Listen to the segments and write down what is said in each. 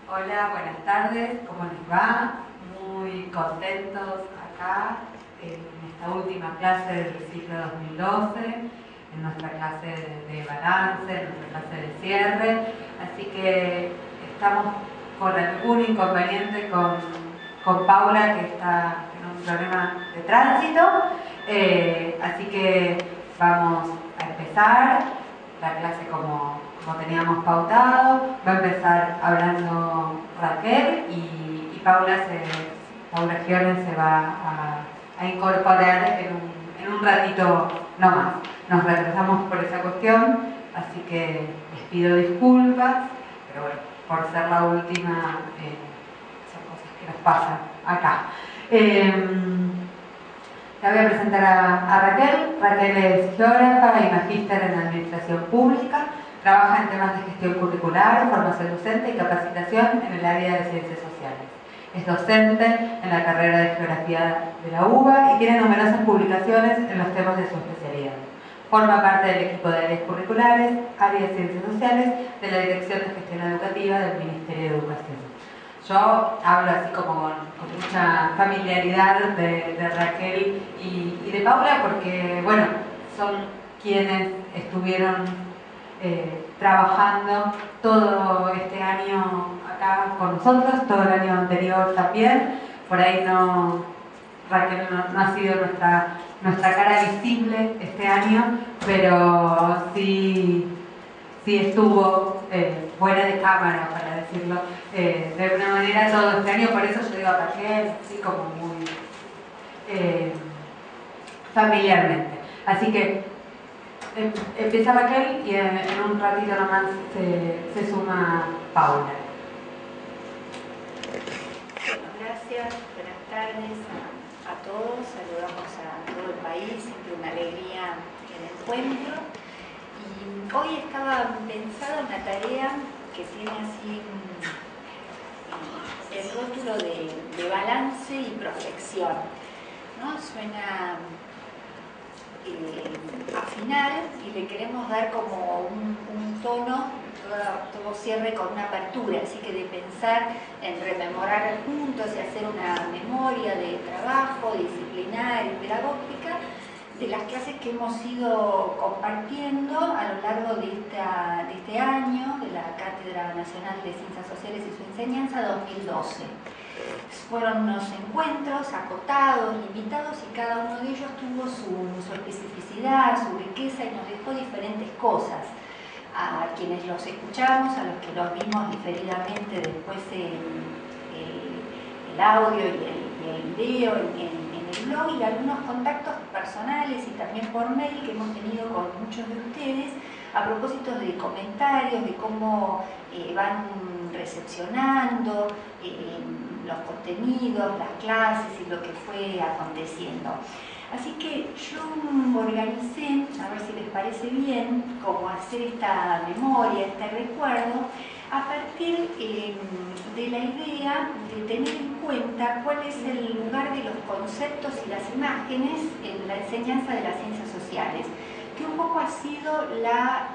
Hola, buenas tardes, ¿cómo les va? Muy contentos acá en esta última clase del ciclo 2012, en nuestra clase de balance, en nuestra clase de cierre, así que estamos con algún inconveniente con Paula, que está en un problema de tránsito, así que vamos a empezar la clase como teníamos pautado. Va a empezar hablando Raquel y Paula Gione se va a incorporar en un ratito no más. Nos retrasamos por esa cuestión, así que les pido disculpas, pero bueno, por ser la última, son cosas que nos pasan acá. La voy a presentar a Raquel. Raquel es geógrafa y magíster en Administración Pública. Trabaja en temas de gestión curricular, formación docente y capacitación en el área de ciencias sociales. Es docente en la carrera de Geografía de la UBA y tiene numerosas publicaciones en los temas de su especialidad. Forma parte del equipo de áreas curriculares, área de ciencias sociales, de la Dirección de Gestión Educativa del Ministerio de Educación. Yo hablo así como con mucha familiaridad de Raquel y de Paula porque, bueno, son quienes estuvieron trabajando todo este año acá con nosotros, todo el año anterior también. Por ahí Raquel no ha sido nuestra cara visible este año, pero sí estuvo fuera de cámara, para decirlo de alguna manera, todo este año. Por eso yo digo a Raquel, así como muy familiarmente. Así que empieza Raquel y en un ratito nomás se suma Paula. Gracias, buenas tardes a todos, saludamos a todo el país, siempre una alegría el encuentro. Y hoy estaba pensando en una tarea que tiene así el rótulo de balance y prospección, ¿no? Suena a final y le queremos dar como un tono, todo cierre con una apertura, así que de pensar en rememorar juntos y hacer una memoria de trabajo disciplinaria y pedagógica de las clases que hemos ido compartiendo a lo largo de este año de la Cátedra Nacional de Ciencias Sociales y su Enseñanza 2012. Fueron unos encuentros acotados, limitados, y cada uno de ellos tuvo su especificidad, su riqueza, y nos dejó diferentes cosas. A quienes los escuchamos, a los que los vimos diferidamente después el audio y el video en el blog, y algunos contactos personales y también por mail que hemos tenido con muchos de ustedes a propósito de comentarios, de cómo van recepcionando los contenidos, las clases y lo que fue aconteciendo. Así que yo organicé, a ver si les parece bien, cómo hacer esta memoria, este recuerdo, a partir de la idea de tener en cuenta cuál es el lugar de los conceptos y las imágenes en la enseñanza de las ciencias sociales, que un poco ha sido la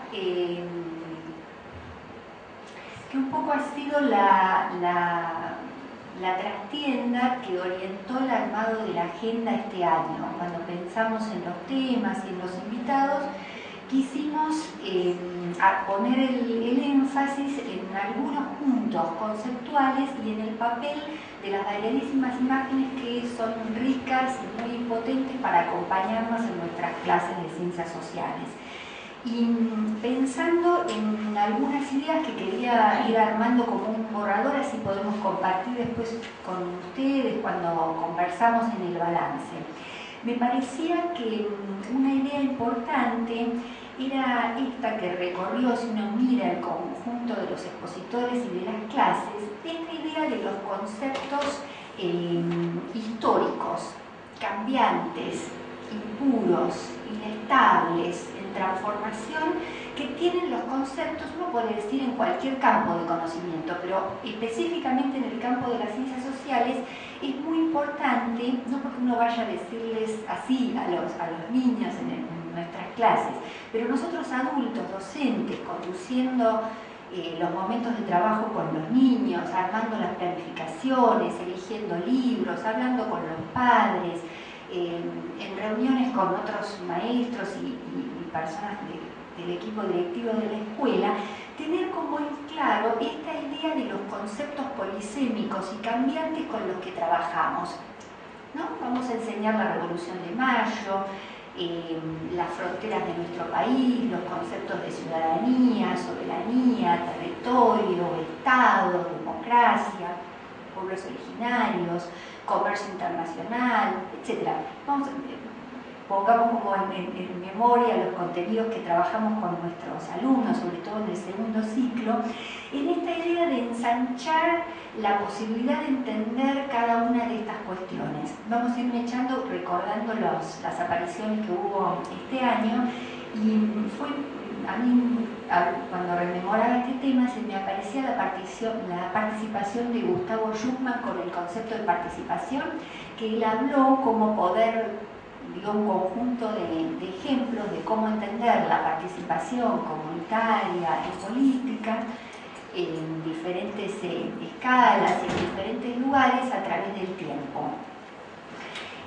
trastienda que orientó el armado de la agenda este año. Cuando pensamos en los temas y en los invitados, quisimos poner el énfasis en algunos puntos conceptuales y en el papel de las variadísimas imágenes que son ricas y muy potentes para acompañarnos en nuestras clases de ciencias sociales. Y pensando en algunas ideas que quería ir armando como un borrador, así podemos compartir después con ustedes cuando conversamos en el balance. Me parecía que una idea importante era esta que recorrió, si uno mira el conjunto de los expositores y de las clases, esta idea de los conceptos históricos, cambiantes, impuros, inestables, en transformación, que tienen los conceptos, uno puede decir en cualquier campo de conocimiento, pero específicamente en el campo de las ciencias sociales es muy importante, no porque uno vaya a decirles así a los niños en nuestras clases, pero nosotros adultos, docentes, conduciendo los momentos de trabajo con los niños, armando las planificaciones, eligiendo libros, hablando con los padres, en reuniones con otros maestros y personas del equipo directivo de la escuela, tener como en claro esta idea de los conceptos polisémicos y cambiantes con los que trabajamos, ¿no? Vamos a enseñar la Revolución de Mayo, las fronteras de nuestro país, los conceptos de ciudadanía, soberanía, territorio, Estado, democracia, pueblos originarios, comercio internacional, etc. Pongamos como en memoria los contenidos que trabajamos con nuestros alumnos, sobre todo en el segundo ciclo, en esta idea de ensanchar la posibilidad de entender cada una de estas cuestiones. Vamos a ir echando, recordando las apariciones que hubo este año, y fue a mí, cuando rememoraba este tema, se me aparecía la participación de Gustavo Schumann con el concepto de participación, que él habló como poder, dio un conjunto de ejemplos de cómo entender la participación comunitaria en política en diferentes escalas y en diferentes lugares a través del tiempo.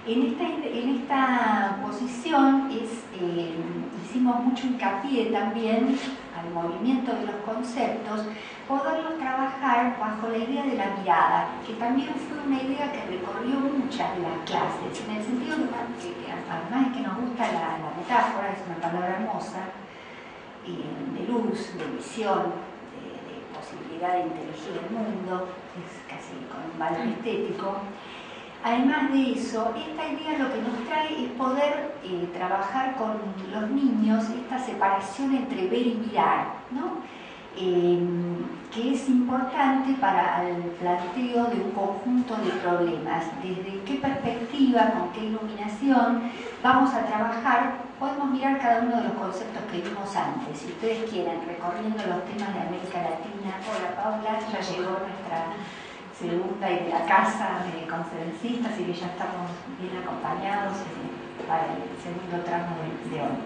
En esta posición hicimos mucho hincapié también al movimiento de los conceptos, poderlos trabajar bajo la idea de la mirada, que también fue una idea que recorrió muchas de las clases, en el sentido que además de que nos gusta la metáfora, es una palabra hermosa, de luz, de visión, de posibilidad de inteligir el mundo, es casi con un valor estético. Además de eso, esta idea lo que nos trae es poder trabajar con los niños esta separación entre ver y mirar, ¿no? Que es importante para el planteo de un conjunto de problemas. Desde qué perspectiva, con qué iluminación vamos a trabajar. Podemos mirar cada uno de los conceptos que vimos antes. Si ustedes quieren, recorriendo los temas de América Latina. Hola Paula, ya llegó nuestra segunda y de la casa de conferencistas, así que ya estamos bien acompañados para el segundo tramo de hoy.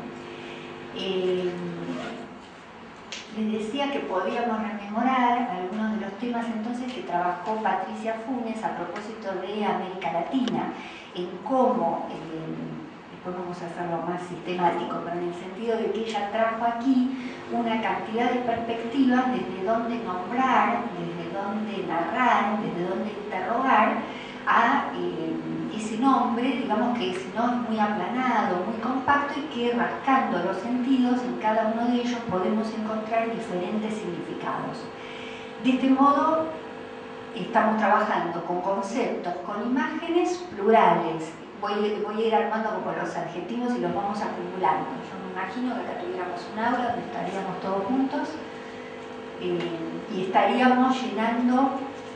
Les decía que podíamos rememorar algunos de los temas entonces que trabajó Patricia Funes a propósito de América Latina, en cómo, después vamos a hacerlo más sistemático, pero en el sentido de que ella trajo aquí una cantidad de perspectivas desde donde nombrar, desde donde narrar, desde donde interrogar a ese nombre, digamos que si no es muy aplanado, muy compacto, y que rascando los sentidos en cada uno de ellos podemos encontrar diferentes significados. De este modo estamos trabajando con conceptos, con imágenes plurales. Voy a ir armando como los adjetivos y los vamos acumulando. Yo me imagino que acá tuviéramos un aula donde estaríamos todos juntos y estaríamos llenando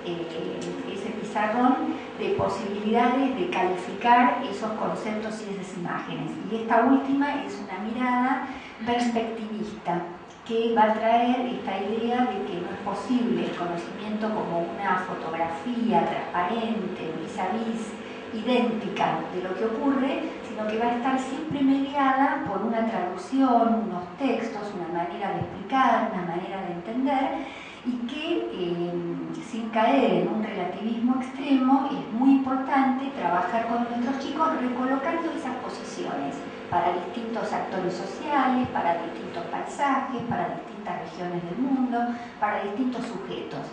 ese pizarrón de posibilidades de calificar esos conceptos y esas imágenes. Y esta última es una mirada perspectivista que va a traer esta idea de que no es posible el conocimiento como una fotografía transparente, vis a vis, idéntica de lo que ocurre, sino que va a estar siempre mediada por una traducción, unos textos, una manera de explicar, una manera de entender, y que sin caer en un relativismo extremo es muy importante trabajar con nuestros chicos recolocando esas posiciones para distintos actores sociales, para distintos paisajes, para distintas regiones del mundo, para distintos sujetos.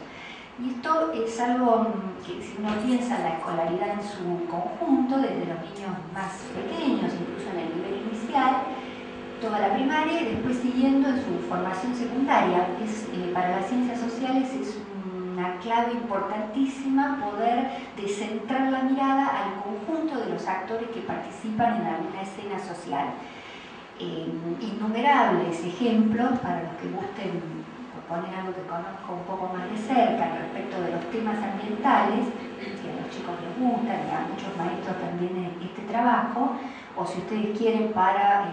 Y esto es algo que si uno piensa en la escolaridad en su conjunto, desde los niños más pequeños, incluso en el nivel inicial, toda la primaria y después siguiendo en su formación secundaria, para las ciencias sociales es una clave importantísima poder descentrar la mirada al conjunto de los actores que participan en alguna escena social. Innumerables ejemplos para los que gusten poner algo que conozco un poco más de cerca respecto de los temas ambientales, que a los chicos les gustan y a muchos maestros también este trabajo, o si ustedes quieren para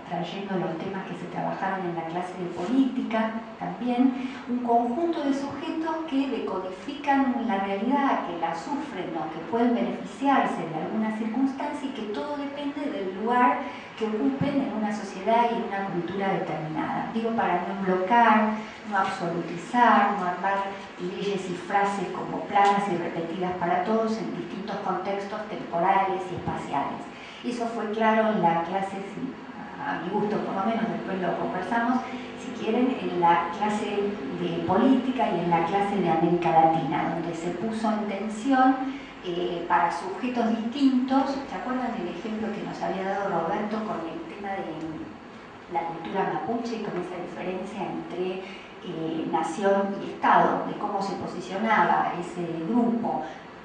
trayendo los temas que se trabajaron en la clase de política, también un conjunto de sujetos que decodifican la realidad, que la sufren o que pueden beneficiarse de alguna circunstancia y que todo depende del lugar que ocupen en una sociedad y en una cultura determinada. Digo, para no emblocar, no absolutizar, no armar leyes y frases como planas y repetidas para todos en distintos contextos temporales y espaciales. Eso fue claro en la clase, a mi gusto por lo menos, después lo conversamos, si quieren, en la clase de política y en la clase de América Latina, donde se puso en tensión para sujetos distintos. ¿Se acuerdan del ejemplo que nos había dado Roberto con el tema de la cultura mapuche y con esa diferencia entre nación y Estado, de cómo se posicionaba ese grupo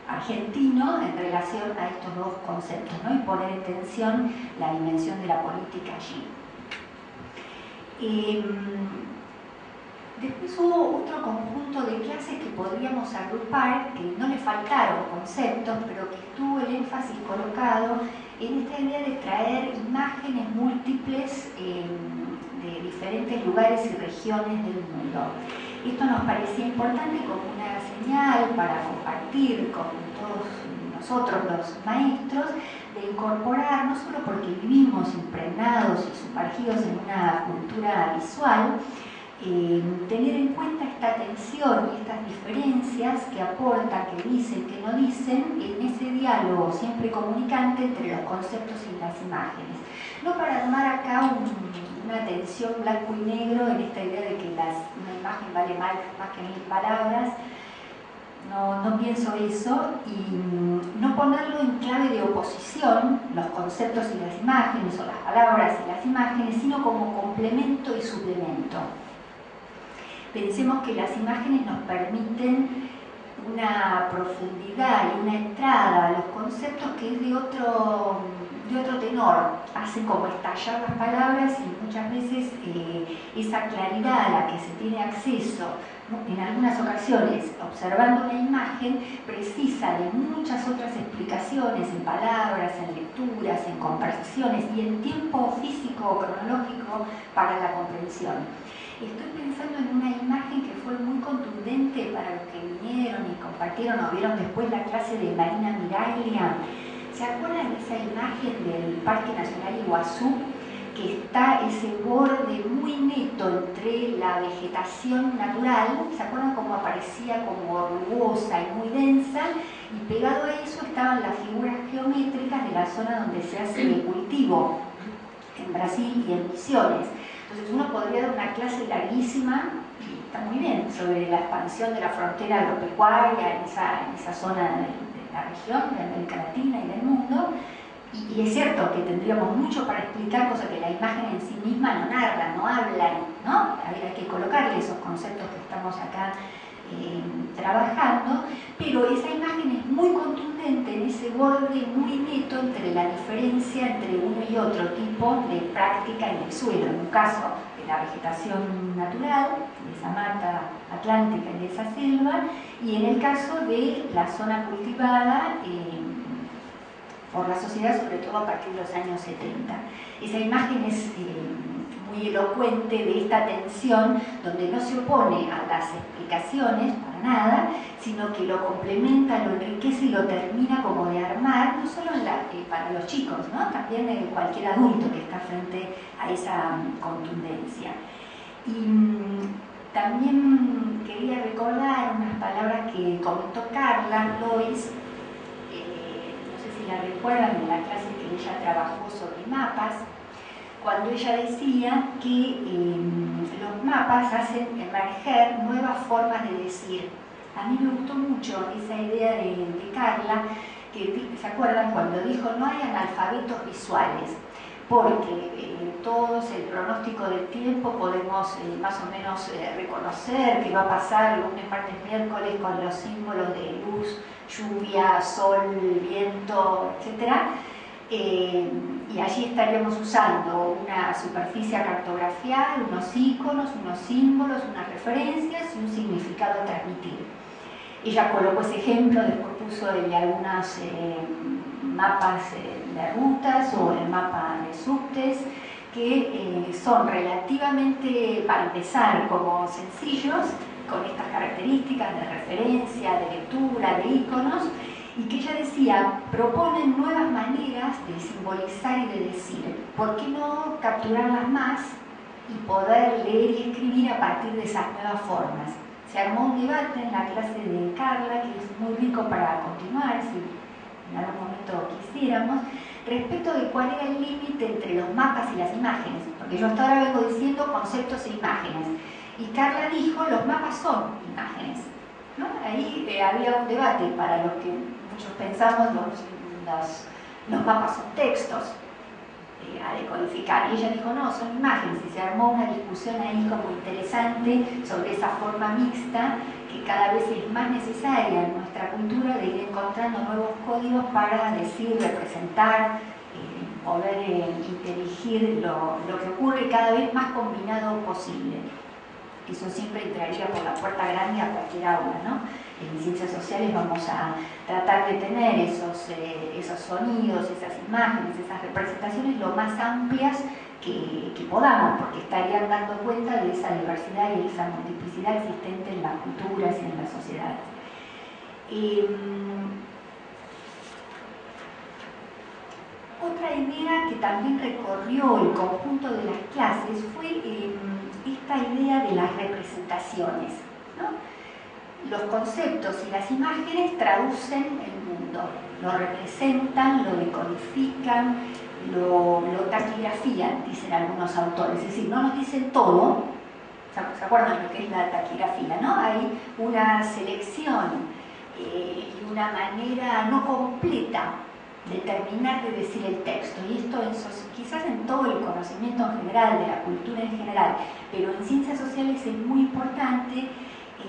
argentino en relación a estos dos conceptos, ¿no? Y poner en tensión la dimensión de la política allí. Después hubo otro conjunto de clases que podríamos agrupar, que no le faltaron conceptos, pero que estuvo el énfasis colocado en esta idea de traer imágenes múltiples de diferentes lugares y regiones del mundo. Esto nos parecía importante como una señal para compartir con todos nosotros los maestros, de incorporar, no solo porque vivimos impregnados y sumergidos en una cultura visual, tener en cuenta esta tensión y estas diferencias que aportan, que dicen, que no dicen, en ese diálogo siempre comunicante entre los conceptos y las imágenes. No para armar acá una tensión blanco y negro en esta idea de que una imagen vale más que 1000 palabras. No pienso eso, y no ponerlo en clave de oposición, los conceptos y las imágenes, o las palabras y las imágenes, sino como complemento y suplemento. Pensemos que las imágenes nos permiten una profundidad y una entrada a los conceptos que es de otro tenor, hacen como estallar las palabras, y muchas veces esa claridad a la que se tiene acceso, ¿no?, en algunas ocasiones observando una imagen, precisa de muchas otras explicaciones en palabras, en lecturas, en conversaciones y en tiempo físico o cronológico para la comprensión. Estoy pensando en una imagen que fue muy contundente para los que vinieron y compartieron o vieron después la clase de Marina Miraglia. ¿Se acuerdan de esa imagen del Parque Nacional Iguazú? Que está ese borde muy neto entre la vegetación natural, ¿se acuerdan cómo aparecía como rugosa y muy densa? Y pegado a eso estaban las figuras geométricas de la zona donde se hace el cultivo, en Brasil y en Misiones. Entonces uno podría dar una clase larguísima, y está muy bien, sobre la expansión de la frontera agropecuaria en esa zona de la región, de América Latina y del mundo. Y es cierto que tendríamos mucho para explicar, cosas que la imagen en sí misma no narra, no habla, ¿no? Hay que colocarle esos conceptos que estamos acá trabajando, pero esa imagen es muy contundente en ese borde muy neto entre la diferencia entre uno y otro tipo de práctica en el suelo, en un caso de la vegetación natural, de esa mata atlántica y de esa selva, y en el caso de la zona cultivada por la sociedad, sobre todo a partir de los años 70. Esa imagen es muy elocuente de esta tensión, donde no se opone a las explicaciones para nada, sino que lo complementa, lo enriquece y lo termina como de armar, no solo para los chicos, ¿no?, también cualquier adulto que está frente a esa contundencia. Y también quería recordar unas palabras que comentó Carla Lois, la recuerdan en la clase que ella trabajó sobre mapas, cuando ella decía que los mapas hacen emerger nuevas formas de decir. A mí me gustó mucho esa idea de Carla, que ¿se acuerdan cuando dijo no hay analfabetos visuales? Porque todos el pronóstico del tiempo podemos más o menos reconocer qué va a pasar lunes, martes, miércoles con los símbolos de luz, lluvia, sol, viento, etc. Y allí estaríamos usando una superficie cartografial, unos iconos, unos símbolos, unas referencias y un significado a transmitir. Ella colocó ese ejemplo, después puso algunos mapas de rutas o el mapa de subtes, que son relativamente, para empezar, como sencillos, con estas características de referencia, de lectura, de iconos, y que ella decía, proponen nuevas maneras de simbolizar y de decir. ¿Por qué no capturarlas más y poder leer y escribir a partir de esas nuevas formas. Se armó un debate en la clase de Carla, que es muy rico para continuar, si en algún momento quisiéramos, respecto de cuál era el límite entre los mapas y las imágenes, porque yo hasta ahora vengo diciendo conceptos e imágenes, y Carla dijo, los mapas son imágenes, ¿no? Ahí había un debate para los que muchos pensamos, los mapas son textos a decodificar, y ella dijo, no, son imágenes, y se armó una discusión ahí como interesante sobre esa forma mixta que cada vez es más necesaria en nuestra cultura de ir encontrando nuevos códigos para decir, representar, poder inteligir lo que ocurre cada vez más combinado posible. Eso siempre entraría por la puerta grande a cualquier aula, ¿no? En ciencias sociales vamos a tratar de tener esos sonidos, esas imágenes, esas representaciones lo más amplias que podamos, porque estarían dando cuenta de esa diversidad y esa multiplicidad existente en las culturas y en las sociedades. Otra idea que también recorrió el conjunto de las clases fue esta idea de las representaciones, ¿no? Los conceptos y las imágenes traducen el mundo, lo representan, lo decodifican, lo taquigrafían, dicen algunos autores, es decir, no nos dicen todo. ¿Se acuerdan lo que es la taquigrafía, no? Hay una selección y una manera no completa de terminar de decir el texto, y esto quizás en todo el conocimiento en general, de la cultura en general, pero en ciencias sociales es muy importante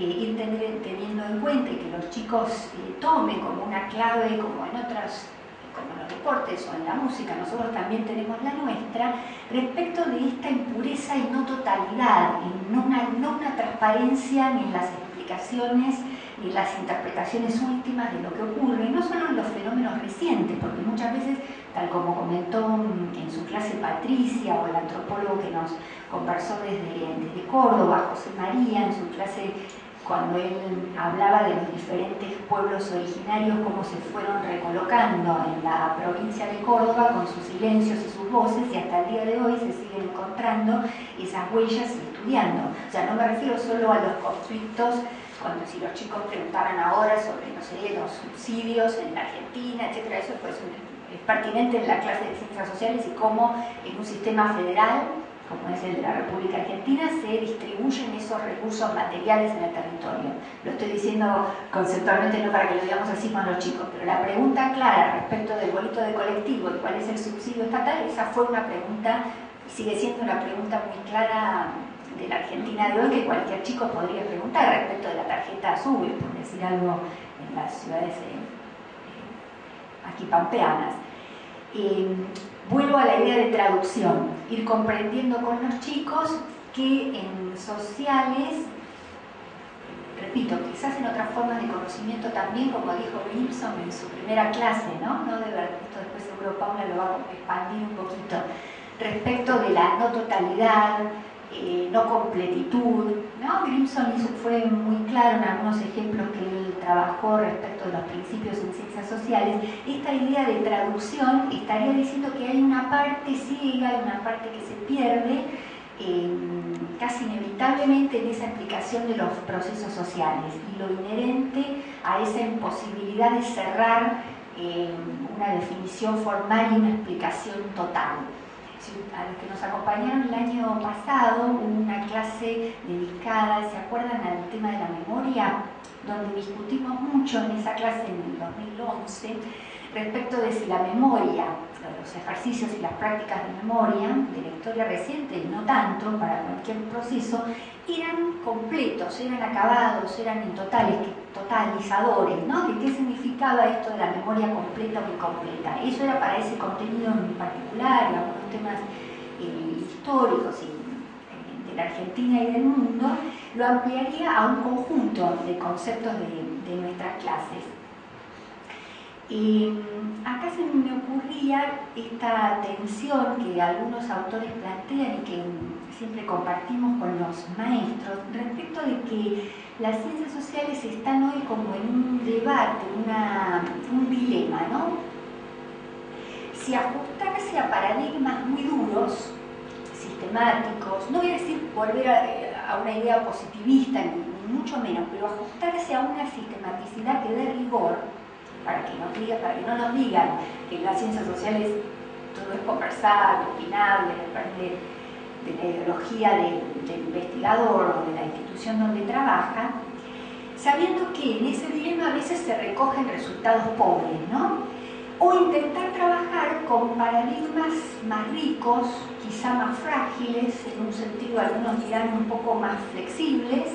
ir teniendo en cuenta y que los chicos tomen como una clave, como en otras, como en los deportes o en la música, nosotros también tenemos la nuestra, respecto de esta impureza y no totalidad, no una transparencia ni en las explicaciones ni en las interpretaciones últimas de lo que ocurre, no solo en los fenómenos recientes, porque muchas veces, tal como comentó en su clase Patricia o el antropólogo que nos conversó desde Córdoba, José María, en su clase cuando él hablaba de los diferentes pueblos originarios, cómo se fueron recolocando en la provincia de Córdoba con sus silencios y sus voces, y hasta el día de hoy se siguen encontrando esas huellas y estudiando. O sea, no me refiero solo a los conflictos, cuando si los chicos preguntaran ahora sobre, no sé, los subsidios en la Argentina, etcétera, eso pues es pertinente en la clase de ciencias sociales y cómo en un sistema federal como es el de la República Argentina, se distribuyen esos recursos materiales en el territorio. Lo estoy diciendo conceptualmente no para que lo digamos así con los chicos, pero la pregunta clara respecto del boleto de colectivo y cuál es el subsidio estatal, esa fue una pregunta, y sigue siendo una pregunta muy clara de la Argentina de hoy que cualquier chico podría preguntar respecto de la tarjeta SUBE, por decir algo en las ciudades aquí pampeanas. Vuelvo a la idea de traducción, ir comprendiendo con los chicos que en sociales, repito, quizás en otras formas de conocimiento también, como dijo Grimson en su primera clase, ¿no? No de ver, esto después seguro Paula lo va a expandir un poquito, respecto de la no totalidad, no completitud, ¿no? Grimson fue muy claro en algunos ejemplos que él trabajó respecto de los principios en ciencias sociales. Esta idea de traducción estaría diciendo que hay una parte ciega, hay una parte que se pierde casi inevitablemente en esa explicación de los procesos sociales y lo inherente a esa imposibilidad de cerrar una definición formal y una explicación total. A los que nos acompañaron el año pasado hubo una clase dedicada, ¿se acuerdan?, al tema de la memoria, donde discutimos mucho en esa clase en el 2011 respecto de si la memoria, los ejercicios y las prácticas de memoria de la historia reciente, y no tanto para cualquier proceso, eran completos, eran acabados, eran totalizadores, ¿no? ¿Qué significaba esto de la memoria completa o incompleta? Eso era para ese contenido en particular, y algunos temas históricos de la Argentina y del mundo, lo ampliaría a un conjunto de conceptos de nuestras clases. Acá se me ocurría esta tensión que algunos autores plantean y que siempre compartimos con los maestros respecto de que las ciencias sociales están hoy como en un debate, un dilema, ¿no? Si ajustarse a paradigmas muy duros, sistemáticos, no voy a decir volver a una idea positivista, ni mucho menos, pero ajustarse a una sistematicidad que dé rigor, para que no nos digan que en las ciencias sociales todo es conversable, opinable, depende de la ideología del investigador o de la institución donde trabaja, sabiendo que en ese dilema a veces se recogen resultados pobres, ¿no? O intentar trabajar con paradigmas más ricos, quizá más frágiles, en un sentido algunos dirán un poco más flexibles,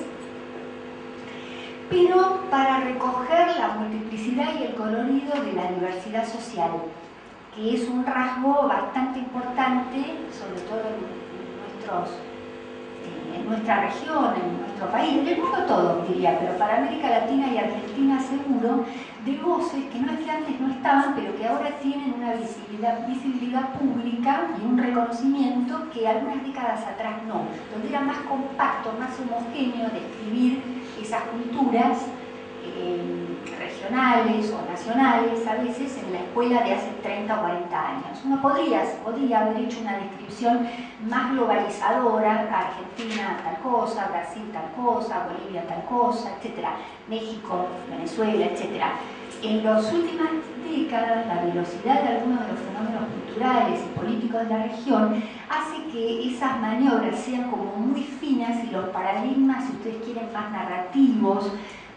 pero para recoger la multiplicidad y el colorido de la diversidad social, que es un rasgo bastante importante, sobre todo en nuestra región, en nuestro país, en el mundo todo, diría, pero para América Latina y Argentina seguro, de voces que no es que antes no estaban, pero que ahora tienen una visibilidad pública y un reconocimiento que algunas décadas atrás no, donde era más compacto, más homogéneo describir esas culturas regionales o nacionales, a veces en la escuela de hace 30 o 40 años. Uno podría haber hecho una descripción más globalizadora, Argentina tal cosa, Brasil tal cosa, Bolivia tal cosa, etc. México, Venezuela, etc. En las últimas décadas, la velocidad de algunos de los fenómenos culturales y políticos de la región hace que esas maniobras sean como muy finas y los paradigmas, si ustedes quieren, más narrativos,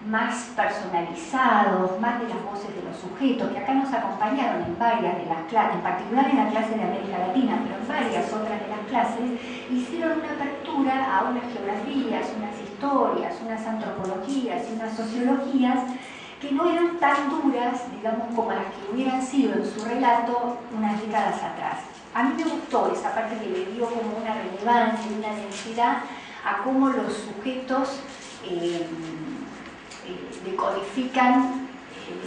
más personalizados, más de las voces de los sujetos, que acá nos acompañaron en varias de las clases, en particular en la clase de América Latina, pero en varias otras de las clases, hicieron una apertura a unas geografías, unas historias, unas antropologías y unas sociologías que no eran tan duras, digamos, como las que hubieran sido en su relato unas décadas atrás. A mí me gustó esa parte que le dio como una relevancia y una densidad a cómo los sujetos decodifican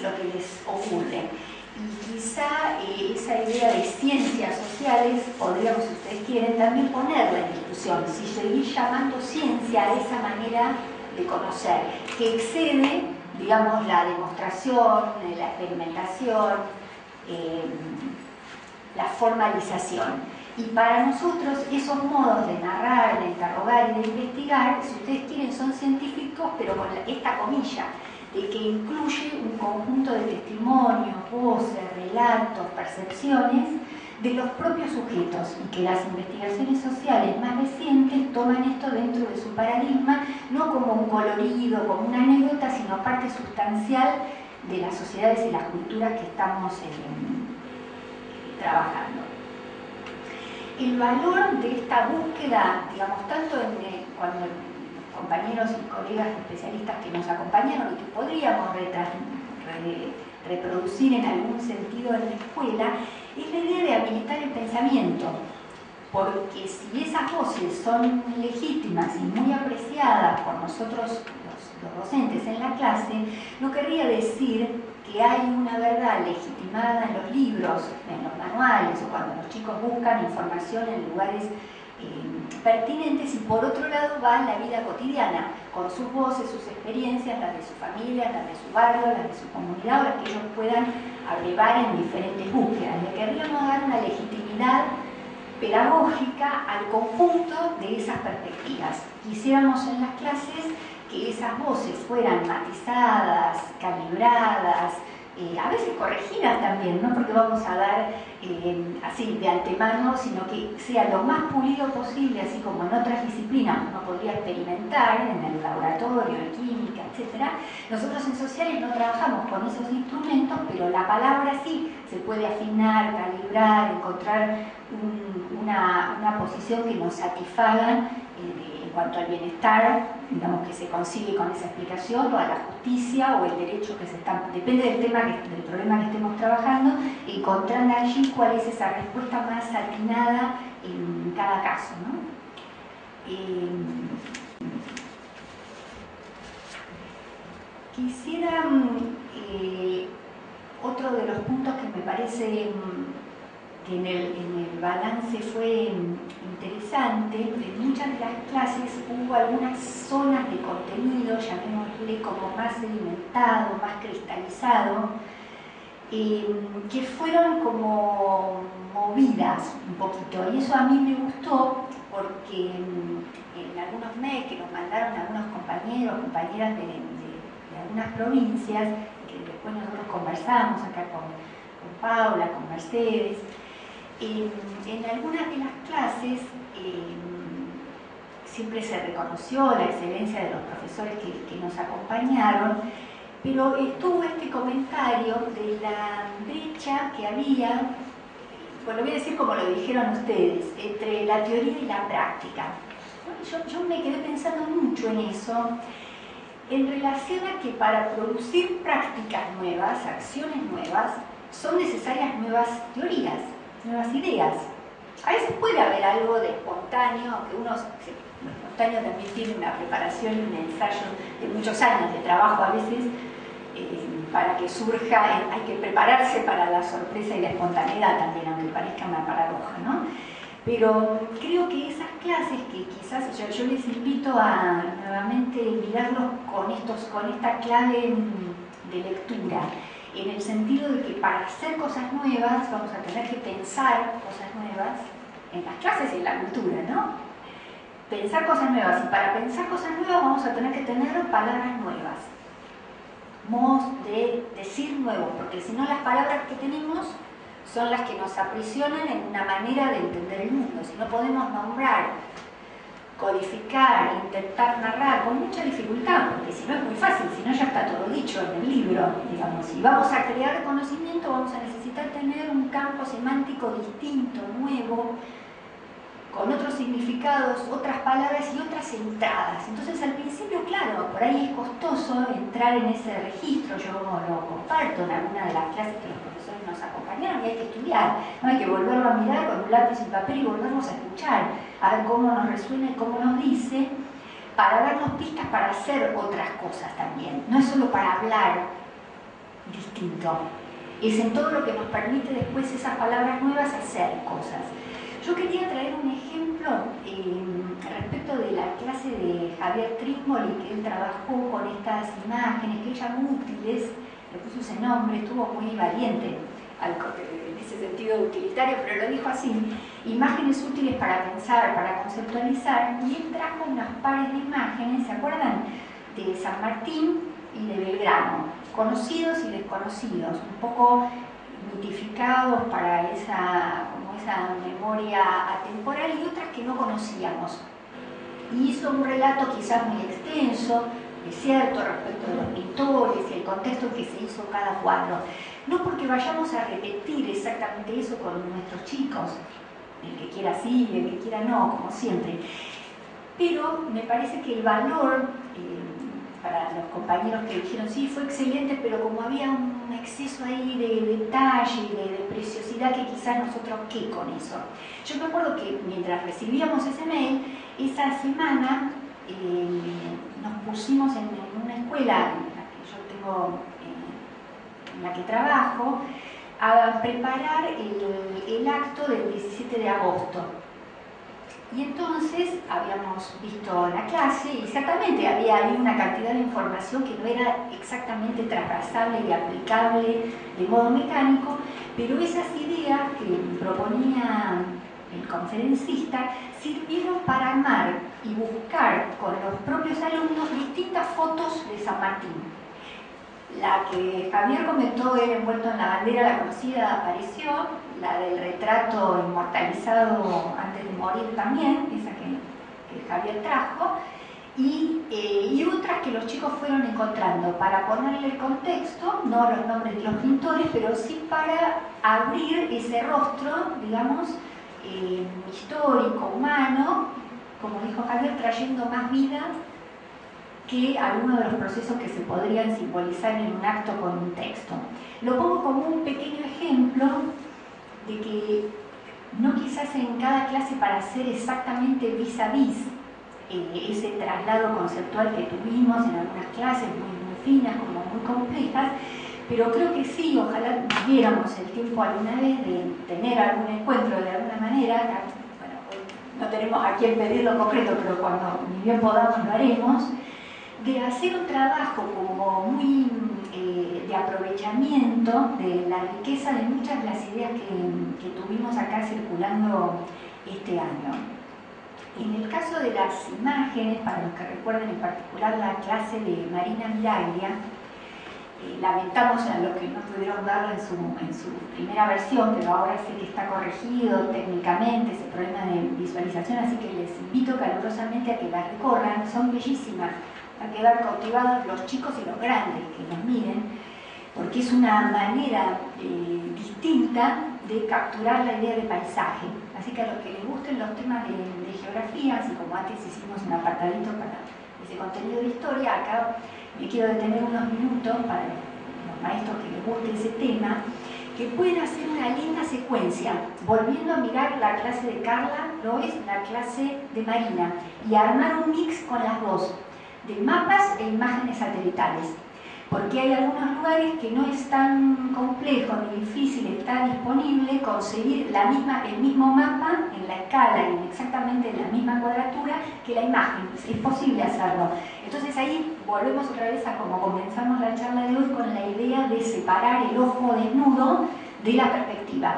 lo que les ocurre. Y quizá esa idea de ciencias sociales podríamos, si ustedes quieren, también ponerla en discusión, si seguir llamando ciencia a esa manera de conocer, que excede, digamos, la demostración, la experimentación, la formalización. Y para nosotros esos modos de narrar, de interrogar y de investigar, si ustedes quieren, son científicos, pero con esta comilla, de que incluye un conjunto de testimonios, voces, relatos, percepciones de los propios sujetos, y que las investigaciones sociales más recientes toman esto dentro de su paradigma, no como un colorido, como una anécdota, sino parte sustancial de las sociedades y las culturas que estamos trabajando. El valor de esta búsqueda, digamos, tanto cuando los compañeros y colegas especialistas que nos acompañaron y que podríamos reproducir en algún sentido en la escuela, es la idea de habilitar el pensamiento, porque si esas voces son legítimas y muy apreciadas por nosotros los docentes en la clase, no querría decir que hay una verdad legitimada en los libros, en los manuales o cuando los chicos buscan información en lugares pertinentes, y por otro lado va la vida cotidiana, con sus voces, sus experiencias, las de su familia, las de su barrio, las de su comunidad, o las que ellos puedan abrevar en diferentes búsquedas. Le querríamos dar una legitimidad pedagógica al conjunto de esas perspectivas. Quisiéramos en las clases que esas voces fueran matizadas, calibradas, a veces corregidas también, no porque vamos a dar así de antemano, sino que sea lo más pulido posible, así como en otras disciplinas uno podría experimentar en el laboratorio, en química, etc. Nosotros en sociales no trabajamos con esos instrumentos, pero la palabra sí se puede afinar, calibrar, encontrar una posición que nos satisfaga en cuanto al bienestar, digamos, que se consigue con esa explicación, o a la justicia o el derecho que se está, depende del problema que estemos trabajando, encontrando allí cuál es esa respuesta más atinada en cada caso, ¿no? Quisiera otro de los puntos que me parece que en el balance fue interesante. En muchas de las clases hubo algunas zonas de contenido, llamémosle como más sedimentado, más cristalizado, que fueron como movidas un poquito, y eso a mí me gustó porque en algunos mails que nos mandaron algunos compañeros, compañeras de algunas provincias, que después nosotros conversamos acá con Paula, con Mercedes, en algunas de las clases siempre se reconoció la excelencia de los profesores que nos acompañaron, pero estuvo este comentario de la brecha que había, bueno, voy a decir como lo dijeron ustedes, entre la teoría y la práctica. Yo me quedé pensando mucho en eso, en relación a que para producir prácticas nuevas, acciones nuevas, son necesarias nuevas teorías, nuevas ideas. A veces puede haber algo de espontáneo, que uno, lo espontáneo también tiene una preparación y un ensayo de muchos años de trabajo a veces, para que surja, hay que prepararse para la sorpresa y la espontaneidad también, aunque parezca una paradoja, ¿no? Pero creo que esas clases que quizás yo les invito a nuevamente mirarlos con esta clave de lectura, en el sentido de que para hacer cosas nuevas vamos a tener que pensar cosas nuevas en las clases y en la cultura, ¿no? Pensar cosas nuevas, y para pensar cosas nuevas vamos a tener que tener palabras nuevas, modos de decir nuevos, porque si no las palabras que tenemos son las que nos aprisionan en una manera de entender el mundo. Si no podemos nombrar, codificar, intentar narrar con mucha dificultad, porque si no es muy fácil, si no ya está todo dicho en el libro, digamos. Si vamos a crear conocimiento vamos a necesitar tener un campo semántico distinto, nuevo, con otros significados, otras palabras y otras entradas. Entonces al principio, claro, por ahí es costoso entrar en ese registro. Yo lo comparto en alguna de las clases que los profesores nos acompañaron, y hay que estudiar, ¿no? Hay que volverlo a mirar con un lápiz y papel y volvernos a escuchar, a ver cómo nos resuena y cómo nos dice, para darnos pistas para hacer otras cosas también. No es solo para hablar distinto, es en todo lo que nos permite después esas palabras nuevas hacer cosas. Yo quería traer un ejemplo respecto de la clase de Javier Trímboli, que él trabajó con estas imágenes que él llamó útiles, le puso ese nombre, estuvo muy valiente en ese sentido utilitario, pero lo dijo así: imágenes útiles para pensar, para conceptualizar, y él trajo unos pares de imágenes, ¿se acuerdan? De San Martín y de Belgrano, conocidos y desconocidos, un poco mitificados para esa memoria atemporal, y otras que no conocíamos. Y hizo un relato quizás muy extenso, es cierto, respecto de los pintores y el contexto en que se hizo cada cuadro. No porque vayamos a repetir exactamente eso con nuestros chicos, el que quiera sí, el que quiera no, como siempre. Pero me parece que el valor, para los compañeros que dijeron sí, fue excelente, pero como había un exceso ahí de detalle, de preciosidad, que quizás nosotros, ¿qué con eso? Yo me acuerdo que mientras recibíamos ese mail, esa semana nos pusimos en una escuela en la que yo tengo, en la que trabajo, a preparar el acto del 17 de agosto. Y entonces habíamos visto la clase, y exactamente había ahí una cantidad de información que no era exactamente trasversable y aplicable de modo mecánico, pero esas ideas que proponía el conferencista sirvieron para armar y buscar con los propios alumnos distintas fotos de San Martín. La que Javier comentó, él envuelto en la bandera, la conocida, apareció. La del retrato inmortalizado antes de morir también, esa que Javier trajo. Y otras que los chicos fueron encontrando para ponerle el contexto, no los nombres de los pintores, pero sí para abrir ese rostro, digamos, histórico, humano, como dijo Javier, trayendo más vida que algunos de los procesos que se podrían simbolizar en un acto con un texto. Lo pongo como un pequeño ejemplo de que no quizás en cada clase para hacer exactamente vis a vis ese traslado conceptual que tuvimos en algunas clases muy finas, como muy complejas, pero creo que sí, ojalá tuviéramos el tiempo alguna vez de tener algún encuentro de alguna manera. Bueno, hoy no tenemos a quién pedirlo concreto, pero cuando ni bien podamos lo haremos, de hacer un trabajo como muy de aprovechamiento punto de la riqueza de muchas de las ideas que tuvimos acá circulando este año. En el caso de las imágenes, para los que recuerden en particular la clase de Marina Miraglia, lamentamos a los que no pudieron verlo en su primera versión, pero ahora sé que está corregido técnicamente ese problema de visualización, así que les invito calurosamente a que las recorran, son bellísimas, a quedar cautivados los chicos y los grandes que nos miren, porque es una manera distinta de capturar la idea de paisaje. Así que a los que les gusten los temas de geografía, así como antes hicimos un apartadito para ese contenido de historia, acá me quiero detener unos minutos para los maestros que les guste ese tema, que pueden hacer una linda secuencia, volviendo a mirar la clase de Carla, Lois, la clase de Marina, y armar un mix con las dos, de mapas e imágenes satelitales. Porque hay algunos lugares que no es tan complejo ni difícil, está disponible conseguir el mismo mapa en la escala y exactamente en la misma cuadratura que la imagen. Es posible hacerlo. Entonces ahí volvemos otra vez a como comenzamos la charla de hoy con la idea de separar el ojo desnudo de la perspectiva.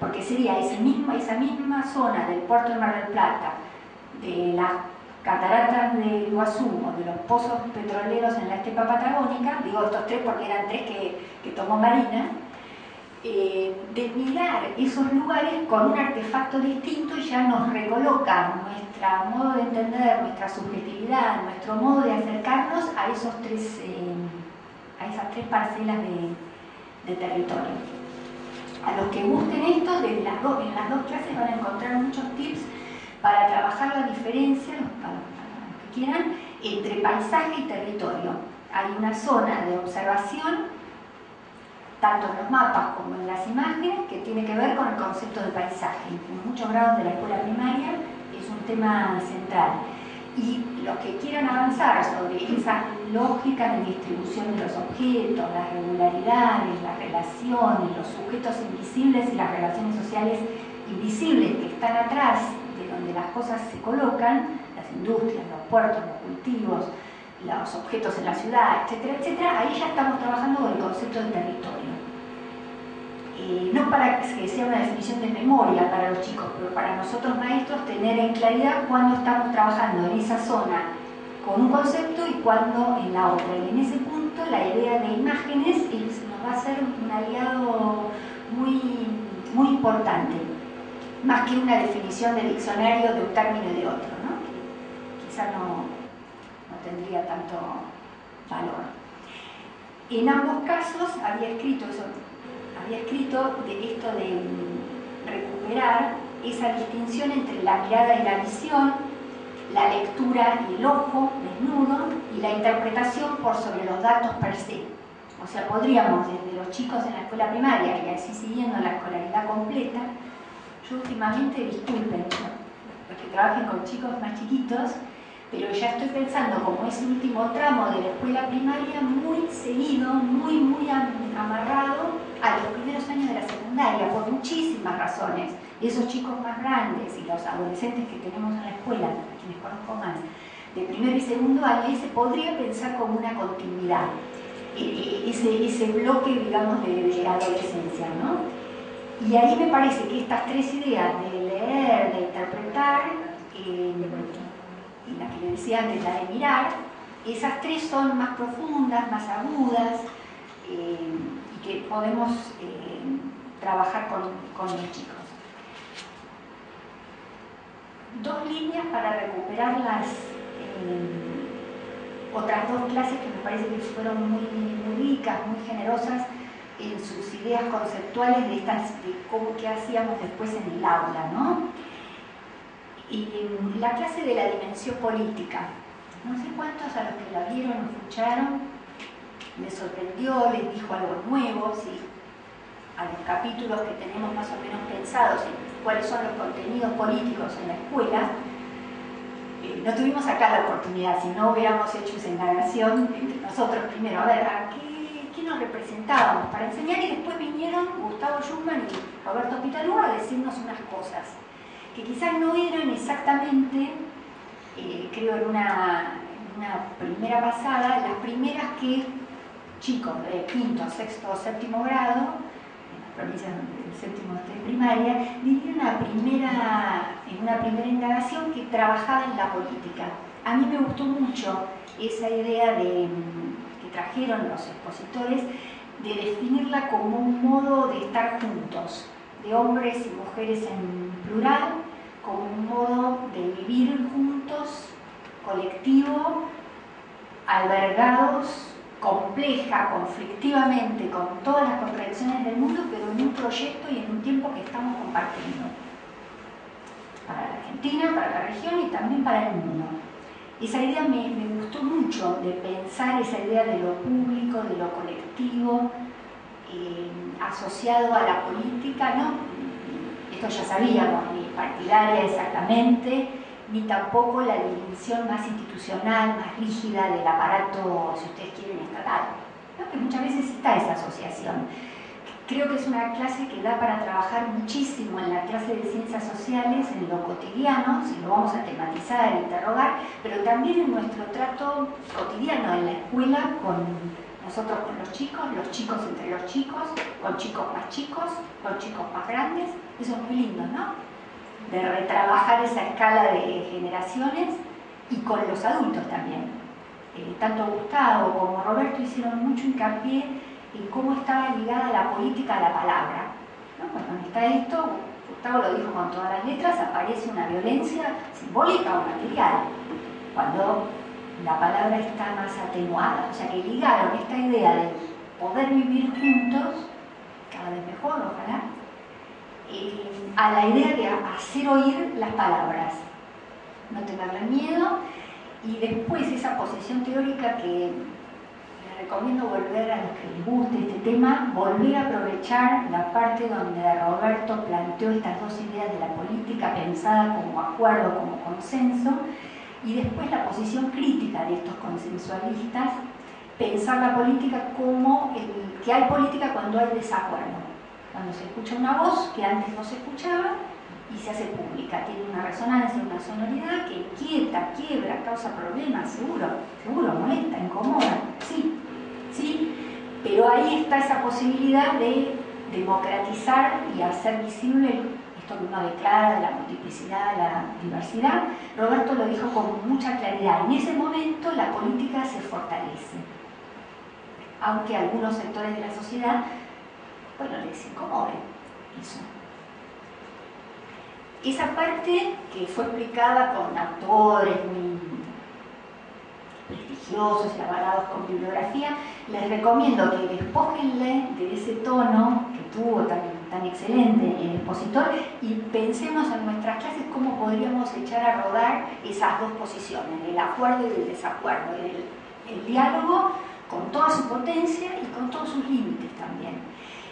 Porque sería esa misma zona del puerto de Mar del Plata, de las cataratas de Iguazú o de los pozos petroleros en la estepa patagónica, digo estos tres porque eran tres que tomó Marina, de mirar esos lugares con un artefacto distinto y ya nos recoloca nuestro modo de entender, nuestra subjetividad, nuestro modo de acercarnos a esas tres parcelas de territorio. A los que gusten esto, en las dos clases van a encontrar muchos tips para trabajar la diferencia, para los que quieran, entre paisaje y territorio. Hay una zona de observación, tanto en los mapas como en las imágenes, que tiene que ver con el concepto de paisaje. En muchos grados de la escuela primaria es un tema central. Y los que quieran avanzar sobre esa lógica de distribución de los objetos, las regularidades, las relaciones, los sujetos invisibles y las relaciones sociales invisibles que están atrás de donde las cosas se colocan, las industrias, los puertos, los cultivos, los objetos en la ciudad, etcétera, etcétera, ahí ya estamos trabajando con el concepto de territorio. No para que sea una definición de memoria para los chicos, pero para nosotros maestros tener en claridad cuándo estamos trabajando en esa zona con un concepto y cuándo en la otra. Y en ese punto la idea de imágenes nos va a ser un aliado muy, muy importante, más que una definición de diccionario de un término y de otro, ¿no? Que quizá no tendría tanto valor. En ambos casos había escrito de esto de recuperar esa distinción entre la mirada y la visión, la lectura y el ojo desnudo y la interpretación por sobre los datos per se. O sea, podríamos desde los chicos en la escuela primaria y así siguiendo la escolaridad completa. Yo últimamente, disculpen, los que trabajen con chicos más chiquitos, pero ya estoy pensando como ese último tramo de la escuela primaria muy seguido, muy amarrado a los primeros años de la secundaria, por muchísimas razones. Esos chicos más grandes y los adolescentes que tenemos en la escuela, a quienes conozco más, de primer y segundo año, se podría pensar como una continuidad, ese bloque, digamos, de adolescencia, ¿no? Y ahí me parece que estas tres ideas de leer, de interpretar, y la que le decía antes, la de mirar, esas tres son más profundas, más agudas, y que podemos trabajar con los chicos. Dos líneas para recuperar las otras dos clases que me parece que fueron muy ricas, muy generosas en sus ideas conceptuales de qué hacíamos después en el aula, ¿no? Y la clase de la dimensión política, no sé cuántos a los que la vieron o escucharon les sorprendió, les dijo algo nuevo, ¿sí? A los capítulos que tenemos más o menos pensados en cuáles son los contenidos políticos en la escuela. No tuvimos acá la oportunidad, si no hubiéramos hecho esa indagación entre nosotros primero, a ver, ¿a qué nos representábamos para enseñar? Y después vinieron Gustavo Schumann y Roberto Pitalúa a decirnos unas cosas que quizás no eran exactamente, creo en una primera pasada, las primeras que chicos de quinto, sexto o séptimo grado, en las provincias donde el séptimo está en primaria, vinieron en una primera indagación que trabajaba en la política. A mí me gustó mucho esa idea que trajeron los expositores de definirla como un modo de estar juntos, de hombres y mujeres en plural, como un modo de vivir juntos, colectivo, albergados, compleja, conflictivamente, con todas las contradicciones del mundo, pero en un proyecto y en un tiempo que estamos compartiendo. Para la Argentina, para la región y también para el mundo. Esa idea me gustó mucho, de pensar esa idea de lo público, de lo colectivo, asociado a la política, ¿no? Esto ya sabíamos, ni partidaria exactamente, ni tampoco la dimensión más institucional, más rígida del aparato, si ustedes quieren, estatal, ¿no? Que muchas veces está esa asociación. Creo que es una clase que da para trabajar muchísimo en la clase de ciencias sociales, en lo cotidiano, si lo vamos a tematizar e interrogar, pero también en nuestro trato cotidiano, en la escuela, con nosotros con los chicos entre los chicos, con chicos más grandes. Eso es muy lindo, ¿no? De retrabajar esa escala de generaciones y con los adultos también. Tanto Gustavo como Roberto hicieron mucho hincapié en cómo estaba ligada la política a la palabra, ¿no? Cuando está esto, Gustavo lo dijo con todas las letras, aparece una violencia simbólica o material, cuando la palabra está más atenuada. O sea que ligaron esta idea de poder vivir juntos, cada vez mejor, ojalá, a la idea de hacer oír las palabras, no tenerle miedo, y después esa posición teórica que les recomiendo volver a los que les guste este tema, volver a aprovechar la parte donde Roberto planteó estas dos ideas de la política pensada como acuerdo, como consenso, y después la posición crítica de estos consensualistas, pensar la política como que hay política cuando hay desacuerdo, cuando se escucha una voz que antes no se escuchaba y se hace pública, tiene una resonancia, una sonoridad que inquieta, quiebra, causa problemas, seguro, molesta, incomoda, sí, pero ahí está esa posibilidad de democratizar y hacer visible esto que uno declara de la multiplicidad, de la diversidad. Roberto lo dijo con mucha claridad, en ese momento la política se fortalece, aunque algunos sectores de la sociedad, bueno, les incomode eso. Esa parte que fue explicada con autores muy prestigiosos y avalados con bibliografía, les recomiendo que despójenle de ese tono que tuvo tan excelente el expositor y pensemos en nuestras clases cómo podríamos echar a rodar esas dos posiciones, el acuerdo y el desacuerdo, el diálogo con toda su potencia y con todos sus límites también.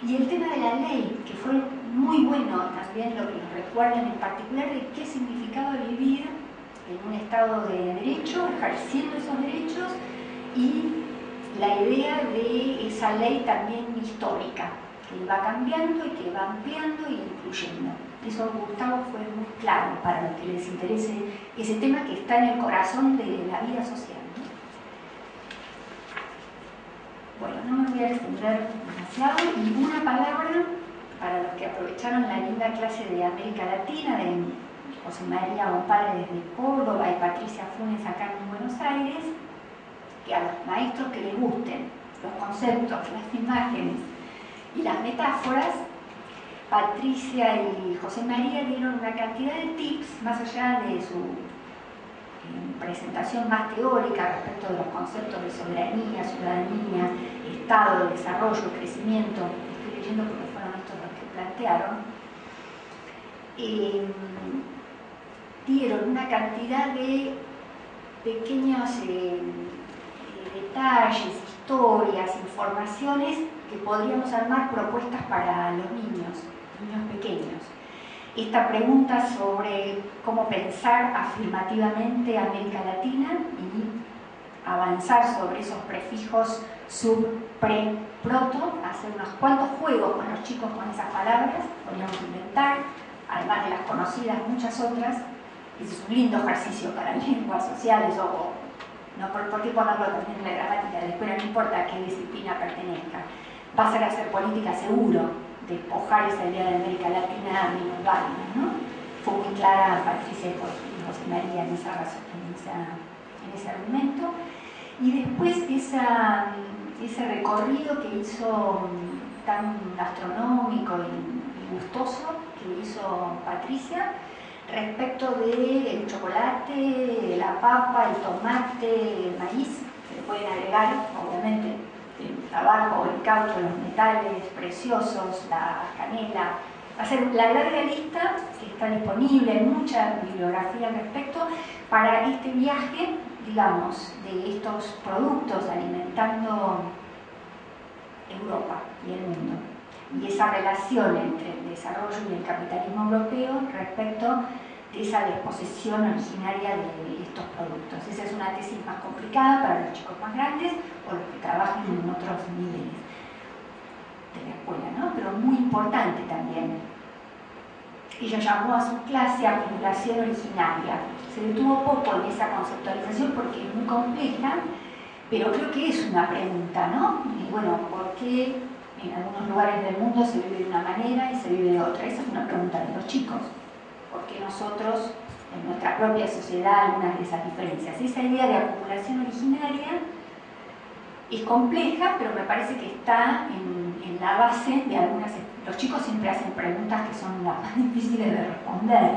Y el tema de la ley, que fue muy bueno también lo que nos recuerdan en particular de qué significaba vivir en un estado de derecho, ejerciendo esos derechos, y la idea de esa ley también histórica, que va cambiando y que va ampliando y incluyendo. Eso, Gustavo, fue muy claro para los que les interese ese tema que está en el corazón de la vida social. Bueno, no me voy a extender demasiado, y una palabra para los que aprovecharon la linda clase de América Latina de José María González desde Córdoba y Patricia Funes acá en Buenos Aires, que a los maestros que les gusten los conceptos, las imágenes y las metáforas, Patricia y José María dieron una cantidad de tips más allá de su presentación más teórica respecto de los conceptos de soberanía, ciudadanía, Estado, desarrollo, crecimiento. Estoy leyendo porque fueron estos los que plantearon. Dieron una cantidad de pequeños detalles, historias, informaciones que podríamos armar propuestas para los niños pequeños. Esta pregunta sobre cómo pensar afirmativamente América Latina y avanzar sobre esos prefijos sub, pre, proto, hacer unos cuantos juegos con los chicos con esas palabras, podríamos inventar, además de las conocidas, muchas otras. Ese es un lindo ejercicio para lenguas sociales o ¿no? ¿Por qué ponerlo también en la gramática de la escuela? No importa a qué disciplina pertenezca. Pasar a ser política seguro, despojar esa idea de América Latina menos válida, ¿no? Fue muy clara Patricia y José María en ese argumento. Y después ese recorrido que hizo tan astronómico y gustoso que hizo Patricia respecto del chocolate, la papa, el tomate, el maíz, se le pueden agregar obviamente el tabaco, el caucho, los metales preciosos, la canela. Hacer la larga lista que está disponible, hay mucha bibliografía al respecto para este viaje, digamos, de estos productos alimentando Europa y el mundo, y esa relación entre el desarrollo y el capitalismo europeo respecto de esa desposesión originaria de estos productos. Esa es una tesis más complicada para los chicos más grandes o los que trabajan en otros niveles de la escuela, ¿no? Pero muy importante también. Ella llamó a su clase acumulación originaria. Se detuvo poco en esa conceptualización porque es muy compleja, pero creo que es una pregunta, ¿no? Y bueno, ¿por qué en algunos lugares del mundo se vive de una manera y se vive de otra? Esa es una pregunta de los chicos. ¿Por qué nosotros, en nuestra propia sociedad, algunas de esas diferencias? Esa idea de acumulación originaria es compleja, pero me parece que está en la base de algunas... Los chicos siempre hacen preguntas que son las más difíciles de responder.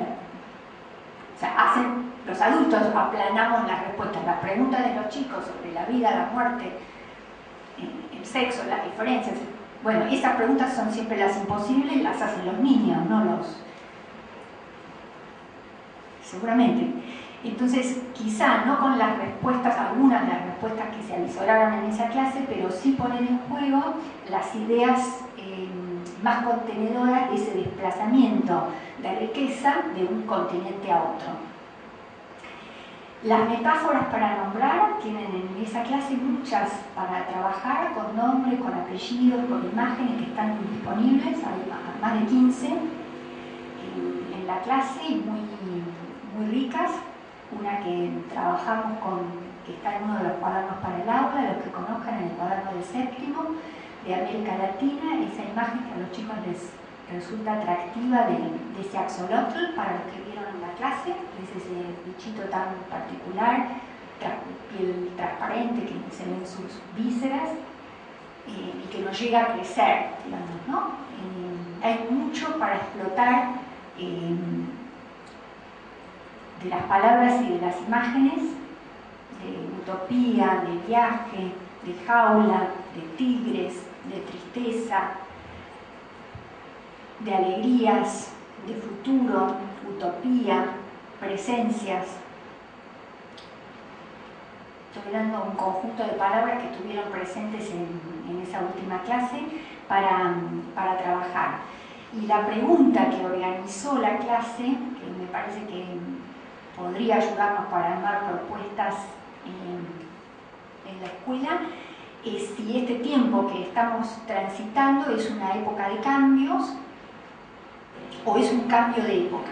O sea, los adultos aplanamos las respuestas. Las preguntas de los chicos sobre la vida, la muerte, el sexo, las diferencias... Bueno, esas preguntas son siempre las imposibles, las hacen los niños, no los... Seguramente. Entonces, quizá no con las respuestas, algunas de las respuestas que se avisoraron en esa clase, pero sí poner en juego las ideas más contenedoras de ese desplazamiento de riqueza de un continente a otro. Las metáforas para nombrar tienen en esa clase muchas para trabajar, con nombres, con apellidos, con imágenes que están disponibles, hay más de 15 en la clase, muy ricas. Una que trabajamos que está en uno de los cuadernos para el aula, los que conozcan en el cuaderno del séptimo, de América Latina, esa imagen que a los chicos les resulta atractiva de ese axolotl, para los que vieron en la clase, es ese bichito tan particular, piel transparente que se ven sus vísceras y que no llega a crecer, digamos, ¿no? Hay mucho para explotar de las palabras y de las imágenes, de utopía, de viaje, de jaula, de tigres, de tristeza, de alegrías, de futuro, utopía, presencias. Estoy dando un conjunto de palabras que estuvieron presentes en esa última clase para trabajar. Y la pregunta que organizó la clase, que me parece que podría ayudarnos para armar propuestas en la escuela, es si este tiempo que estamos transitando es una época de cambios o es un cambio de época.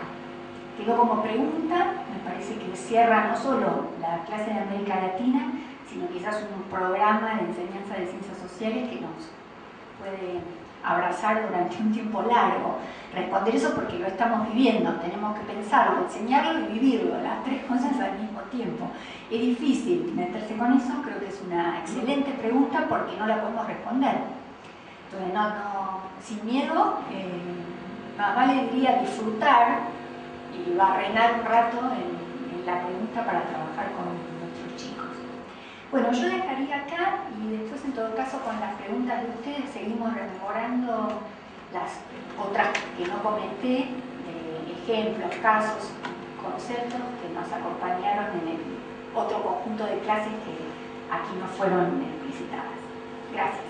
Quedó como pregunta, me parece que cierra no solo la clase de América Latina, sino quizás un programa de enseñanza de ciencias sociales que nos puede abrazar durante un tiempo largo. Responder eso porque lo estamos viviendo, tenemos que pensarlo, enseñarlo y vivirlo, las tres cosas al mismo tiempo. Es difícil meterse con eso, creo que es una excelente pregunta porque no la podemos responder. Entonces, sin miedo, más vale diría disfrutar y barrenar un rato en la pregunta para trabajar con nuestros chicos. Bueno, yo dejaría acá y después en todo caso con las preguntas de ustedes seguimos rememorando las otras que no comenté, ejemplos, casos, conceptos que nos acompañaron en el otro conjunto de clases que aquí no fueron explicitadas. Gracias.